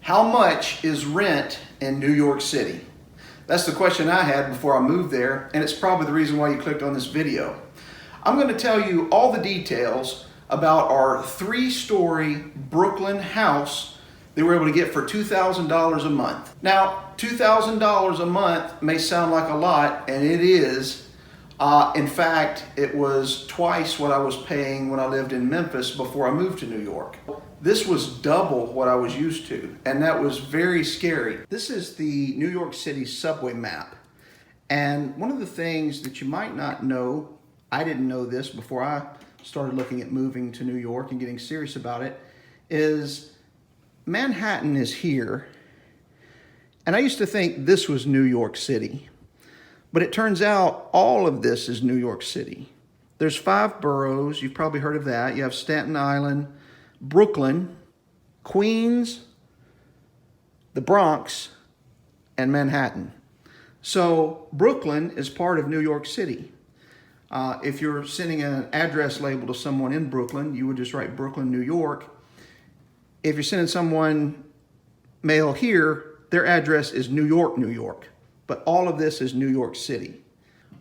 How much is rent in New York City? That's the question I had before I moved there, and it's probably the reason why you clicked on this video. I'm going to tell you all the details about our 3-story Brooklyn house that we were able to get for $2,000 a month. Now, $2,000 a month may sound like a lot, and it is. In fact, it was twice what I was paying when I lived in Memphis before I moved to New York. This was double what I was used to, and that was very scary. This is the New York City subway map. And one of the things that you might not know, I didn't know this before I started looking at moving to New York and getting serious about it, is Manhattan is here. And I used to think this was New York City. But it turns out all of this is New York City. There's 5 boroughs. You've probably heard of that. You have Staten Island, Brooklyn, Queens, the Bronx, and Manhattan. So Brooklyn is part of New York City. If you're sending an address label to someone in Brooklyn, you would just write Brooklyn, New York. If you're sending someone mail here, their address is New York, New York. But all of this is New York City.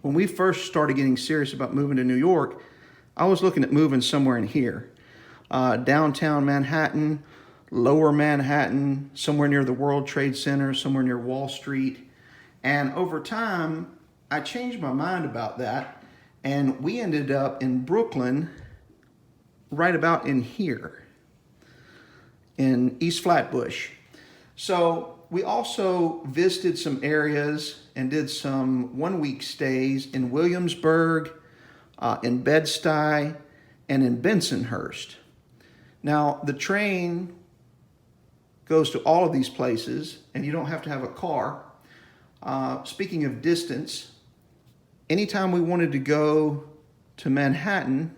When we first started getting serious about moving to New York, I was looking at moving somewhere in here. Downtown Manhattan, lower Manhattan, somewhere near the World Trade Center, somewhere near Wall Street. And over time, I changed my mind about that. And we ended up in Brooklyn, right about in here, in East Flatbush. So we also visited some areas and did some one-week stays in Williamsburg, in Bed-Stuy, and in Bensonhurst. Now, the train goes to all of these places, and you don't have to have a car. Speaking of distance, anytime we wanted to go to Manhattan,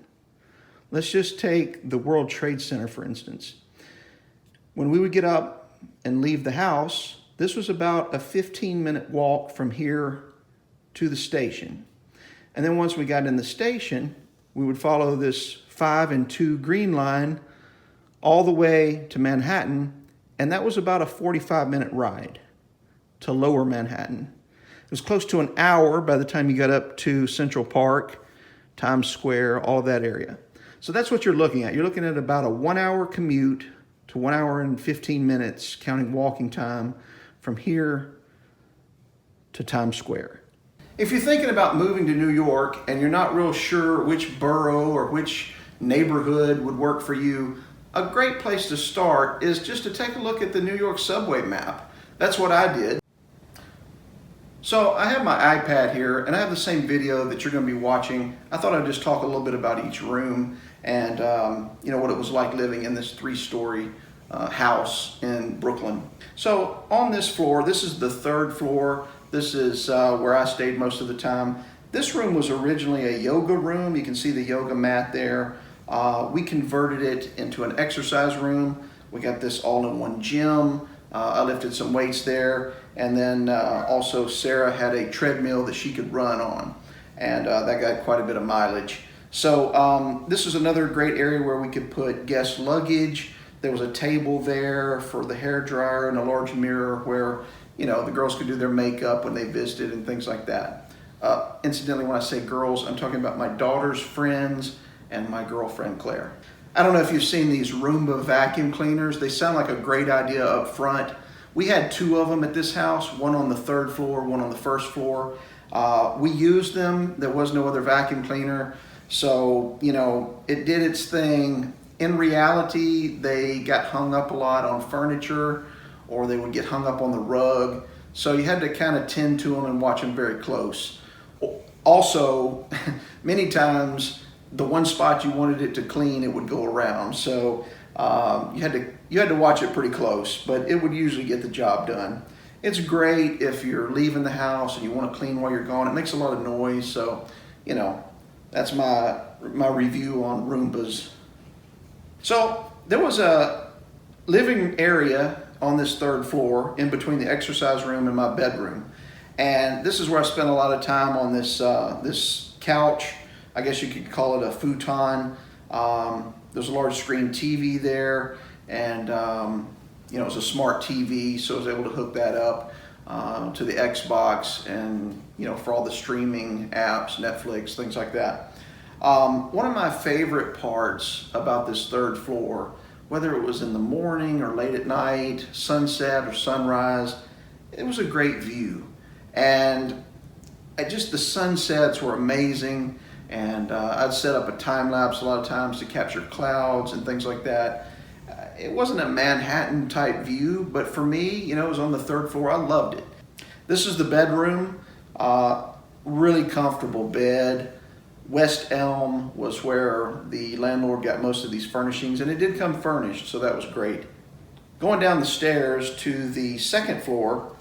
let's just take the World Trade Center, for instance. When we would get up and leave the house, this was about a 15-minute walk from here to the station. And then once we got in the station, we would follow this 5 and 2 green line all the way to Manhattan, and that was about a 45-minute ride to lower Manhattan. It was close to an hour by the time you got up to Central Park, Times Square, all of that area. So that's what you're looking at. You're looking at about a 1-hour commute to 1 hour and 15 minutes, counting walking time, from here to Times Square. If you're thinking about moving to New York and you're not real sure which borough or which neighborhood would work for you, a great place to start is just to take a look at the New York subway map. That's what I did. So I have my iPad here, and I have the same video that you're going to be watching. I thought I'd just talk a little bit about each room and what it was like living in this 3-story house in Brooklyn. So on this floor, this is the 3rd floor. This is where I stayed most of the time. This room was originally a yoga room. You can see the yoga mat there. We converted it into an exercise room. We got this all-in-one gym. I lifted some weights there, and then also Sarah had a treadmill that she could run on, and that got quite a bit of mileage. So this is another great area where we could put guest luggage. There was a table there for the hair dryer and a large mirror where the girls could do their makeup when they visited and things like that. Incidentally, when I say girls, I'm talking about my daughter's friends and my girlfriend Claire. I don't know if you've seen these Roomba vacuum cleaners. They sound like a great idea up front. We had 2 of them at this house, one on the 3rd floor, one on the 1st floor. We used them. There was no other vacuum cleaner. So, it did its thing. In reality, they got hung up a lot on furniture, or they would get hung up on the rug. So you had to kind of tend to them and watch them very close. Also, many times, the one spot you wanted it to clean, it would go around. So you had to watch it pretty close, but it would usually get the job done. It's great if you're leaving the house and you want to clean while you're gone. It makes a lot of noise, so that's my review on Roombas. So there was a living area on this 3rd floor in between the exercise room and my bedroom, and this is where I spent a lot of time on this couch. I guess you could call it a futon. There's a large screen TV there, and you know, it was a smart TV, so I was able to hook that up to the Xbox and, you know, for all the streaming apps, Netflix, things like that. One of my favorite parts about this third floor, whether it was in the morning or late at night, sunset or sunrise, it was a great view. And just the sunsets were amazing. And I'd set up a time lapse a lot of times to capture clouds and things like that. It wasn't a Manhattan type view, but for me, you know, it was on the third floor. I loved it. This is the bedroom, really comfortable bed. West Elm was where the landlord got most of these furnishings, and it did come furnished, so that was great. Going down the stairs to the second floor,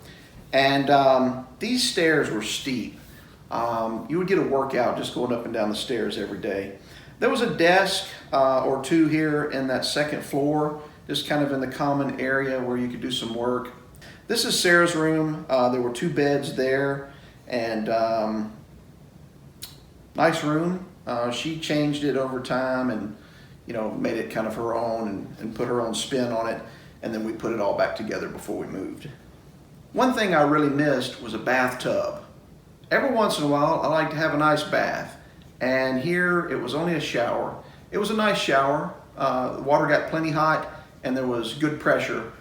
and these stairs were steep. You would get a workout just going up and down the stairs every day. There was a desk or two here in that second floor, just kind of in the common area where you could do some work. This is Sarah's room. There were two beds there, and nice room. She changed it over time and, you know, made it kind of her own and put her own spin on it, and then we put it all back together before we moved. One thing I really missed was a bathtub. Every once in a while, I like to have a nice bath, and here it was only a shower. It was a nice shower. The water got plenty hot, and there was good pressure.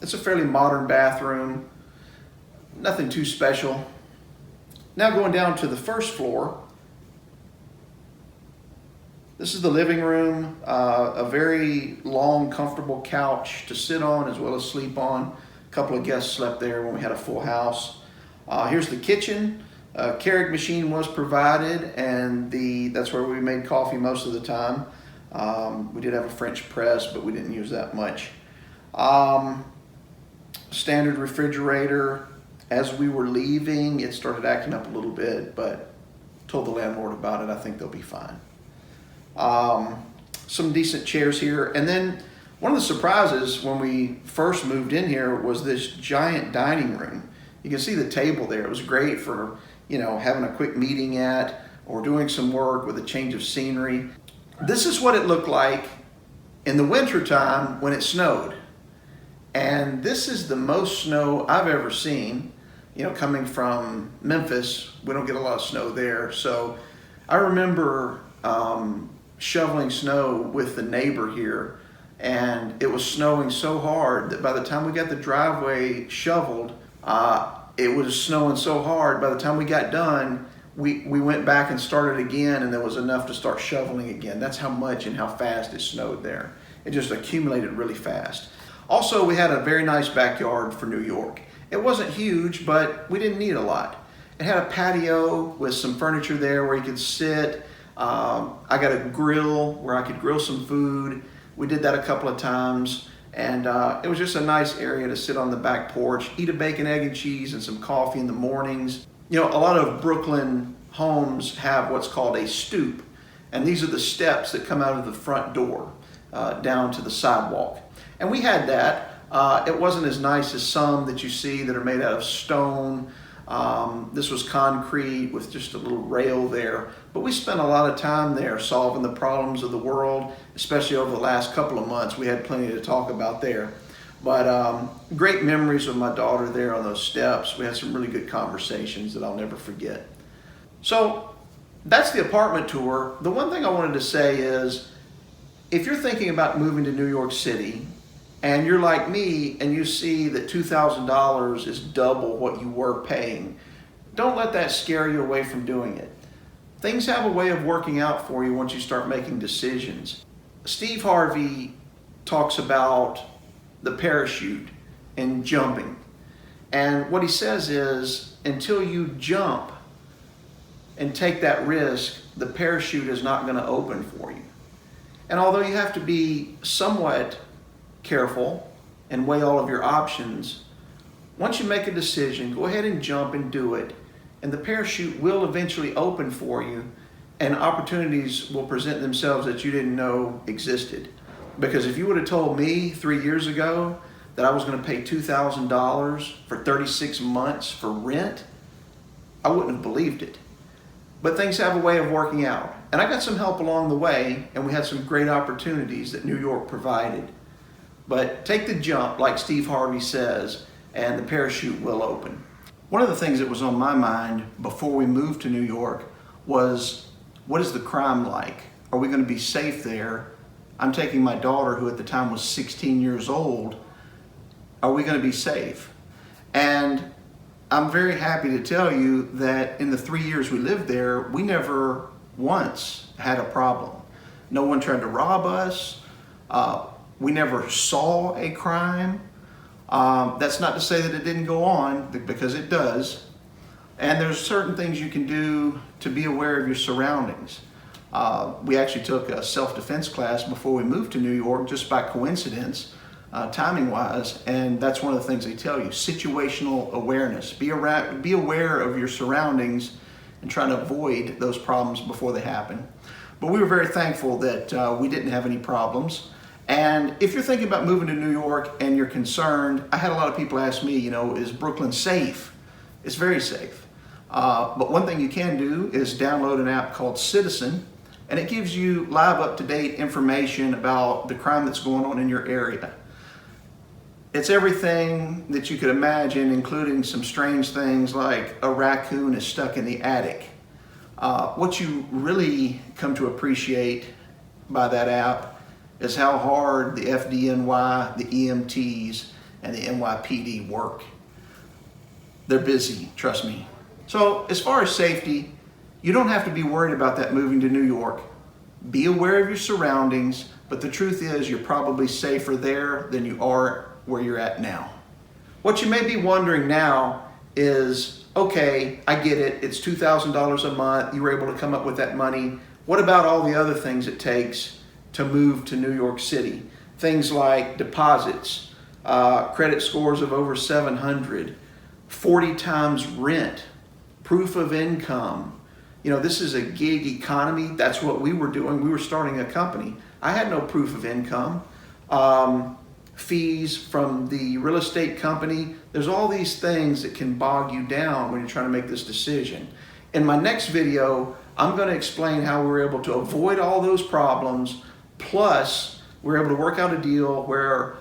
It's a fairly modern bathroom, nothing too special. Now going down to the first floor, this is the living room, a very long, comfortable couch to sit on as well as sleep on. A couple of guests slept there when we had a full house. Here's the kitchen. A Keurig machine was provided, and that's where we made coffee most of the time. We did have a French press, but we didn't use that much. Standard refrigerator. As we were leaving, it started acting up a little bit, but told the landlord about it. I think they'll be fine. Some decent chairs here. And then one of the surprises when we first moved in here was this giant dining room. You can see the table there. It was great for, you know, having a quick meeting at or doing some work with a change of scenery. This is what it looked like in the wintertime when it snowed. And this is the most snow I've ever seen. You know, coming from Memphis, we don't get a lot of snow there. So I remember shoveling snow with the neighbor here, and it was snowing so hard that by the time we got the driveway shoveled, it was snowing so hard. By the time we got done, we went back and started again, and there was enough to start shoveling again. That's how much and how fast it snowed there. It just accumulated really fast. Also, we had a very nice backyard for New York. It wasn't huge, but we didn't need a lot. It had a patio with some furniture there where you could sit. I got a grill where I could grill some food. We did that a couple of times, and it was just a nice area to sit on the back porch, eat a bacon, egg, and cheese and some coffee in the mornings. You know, a lot of Brooklyn homes have what's called a stoop, and these are the steps that come out of the front door down to the sidewalk. And we had that. It wasn't as nice as some that you see that are made out of stone. This was concrete with just a little rail there. But we spent a lot of time there solving the problems of the world, especially over the last couple of months. We had plenty to talk about there. But great memories of my daughter there on those steps. We had some really good conversations that I'll never forget. So that's the apartment tour. The one thing I wanted to say is, if you're thinking about moving to New York City, and you're like me and you see that $2,000 is double what you were paying, don't let that scare you away from doing it. Things have a way of working out for you once you start making decisions. Steve Harvey talks about the parachute and jumping. And what he says is, until you jump and take that risk, the parachute is not going to open for you. And although you have to be somewhat careful and weigh all of your options, once you make a decision, go ahead and jump and do it, and the parachute will eventually open for you, and opportunities will present themselves that you didn't know existed. Because if you would have told me 3 years ago that I was going to pay $2,000 for 36 months for rent, I wouldn't have believed it. But things have a way of working out, and I got some help along the way, and we had some great opportunities that New York provided. but take the jump like Steve Harvey says, and the parachute will open. One of the things that was on my mind before we moved to New York was, what is the crime like? Are we going to be safe there? I'm taking my daughter, who at the time was 16 years old. Are we going to be safe? And I'm very happy to tell you that in the 3 years we lived there, we never once had a problem. No one tried to rob us. We never saw a crime. That's not to say that it didn't go on, because it does. And there's certain things you can do to be aware of your surroundings. We actually took a self-defense class before we moved to New York, just by coincidence, timing-wise, and that's one of the things they tell you: situational awareness. Be aware of your surroundings and try to avoid those problems before they happen. But we were very thankful that we didn't have any problems. And if you're thinking about moving to New York and you're concerned, I had a lot of people ask me, is Brooklyn safe? It's very safe. But one thing you can do is download an app called Citizen, and it gives you live, up-to-date information about the crime that's going on in your area. It's everything that you could imagine, including some strange things like a raccoon is stuck in the attic. What you really come to appreciate by that app is how hard the FDNY, the EMTs, and the NYPD work. They're busy, trust me. So as far as safety, you don't have to be worried about that moving to New York. Be aware of your surroundings, but the truth is you're probably safer there than you are where you're at now. What you may be wondering now is, okay, I get it, it's $2,000 a month, you were able to come up with that money. What about all the other things it takes to move to New York City? Things like deposits, credit scores of over 700, 40 times rent, proof of income. This is a gig economy. That's what we were doing. We were starting a company. I had no proof of income. Fees from the real estate company. There's all these things that can bog you down when you're trying to make this decision. In my next video, I'm going to explain how we were able to avoid all those problems. Plus, we were able to work out a deal where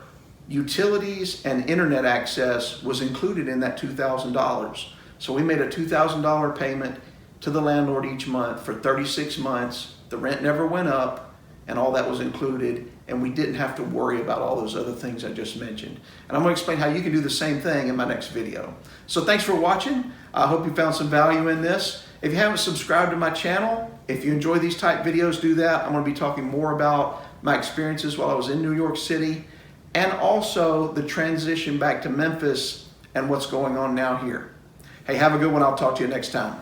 utilities and internet access was included in that $2,000. So we made a $2,000 payment to the landlord each month for 36 months. The rent never went up, and all that was included, and we didn't have to worry about all those other things I just mentioned. And I'm going to explain how you can do the same thing in my next video. So thanks for watching. I hope you found some value in this. If you haven't subscribed to my channel, if you enjoy these type videos, do that. I'm going to be talking more about my experiences while I was in New York City, and also the transition back to Memphis and what's going on now here. Hey, have a good one. I'll talk to you next time.